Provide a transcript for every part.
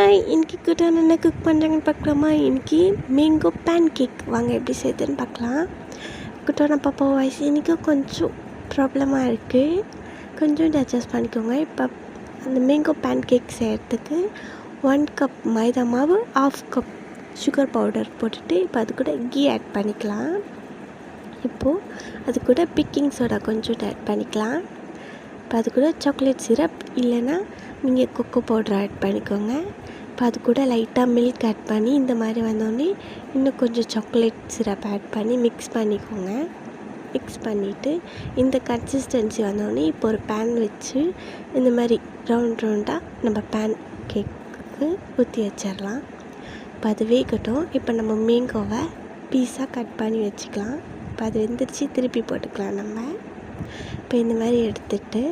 Hi, இன்றைக்கி கூட நான் என்ன குக் பண்ணுறேங்கன்னு பார்க்கலாமா? இன்றைக்கி மேங்கோ பேன் கேக் வாங்க எப்படி செய்யுதுன்னு பார்க்கலாம். குட்டான பாப்பா வாய்ஸ் இன்றைக்கி கொஞ்சம் ப்ராப்ளமாக இருக்குது, கொஞ்சம் அட்ஜஸ்ட் பண்ணிக்கோங்க. இப்போ அந்த மேங்கோ பேன் கேக் செய்கிறதுக்கு 1 கப் மைதா மாவு, 1/2 கப் சுகர் பவுடர் போட்டுட்டு இப்போ அது கூட கீ ஆட் பண்ணிக்கலாம். இப்போது அது கூட பேக்கிங் சோடா கொஞ்சம் ஆட் பண்ணிக்கலாம். இப்போ அது கூட சாக்லேட் சிரப் இல்லைன்னா நீங்கள் கொக்கோ பவுடர் ஆட் பண்ணிக்கோங்க. இப்போ அது கூட லைட்டாக மில்க் ஆட் பண்ணி இந்த மாதிரி வந்தோடனே இன்னும் கொஞ்சம் சாக்லேட் சிரப் ஆட் பண்ணி மிக்ஸ் பண்ணிக்கோங்க. மிக்ஸ் பண்ணிவிட்டு இந்த கன்சிஸ்டன்சி வந்தோடனே இப்போ ஒரு பேன் வச்சு இந்த மாதிரி ரவுண்டாக நம்ம பேன் கேக்கு ஊற்றி வச்சிடலாம். இப்போ அது வேகட்டும். இப்போ நம்ம மேங்கோவை பீஸாக கட் பண்ணி வச்சுக்கலாம். இப்போ அது வெந்துருச்சு, திருப்பி போட்டுக்கலாம் நம்ம. இப்போ இந்த மாதிரி எடுத்துகிட்டு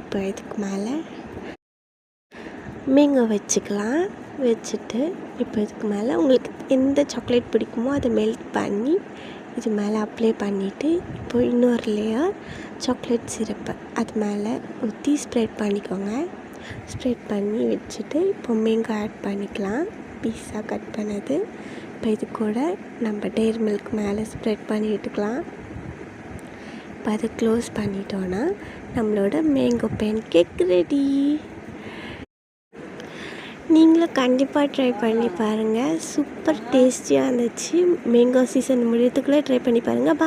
இப்போ இதுக்கு மேலே மேங்கோ வச்சுக்கலாம். வச்சுட்டு இப்போ இதுக்கு மேலே உங்களுக்கு எந்த சாக்லேட் பிடிக்குமோ அதை மெல்ட் பண்ணி இது மேலே அப்ளை பண்ணிவிட்டு இப்போ இன்னொரு லேயர் சாக்லேட் சிரப்பை அது மேலே ஊற்றி ஸ்ப்ரெட் பண்ணிக்கோங்க. ஸ்ப்ரெட் பண்ணி வச்சுட்டு இப்போ மேங்கோ ஆட் பண்ணிக்கலாம், பீஸாக கட் பண்ணது. இப்போ இது கூட நம்ம டேரி மில்க் மேலே ஸ்ப்ரெட் பண்ணி விட்டுக்கலாம். இப்போ அதை க்ளோஸ் பண்ணிட்டோன்னா நம்மளோட மேங்கோ பேன் கேக் ரெடி. நீங்களும் கண்டிப்பாக ட்ரை பண்ணி பாருங்கள். சூப்பர் டேஸ்டியாக இருந்துச்சு. மேங்கோ சீசன் முடியறதுக்குள்ளே ட்ரை பண்ணி பாருங்கள்.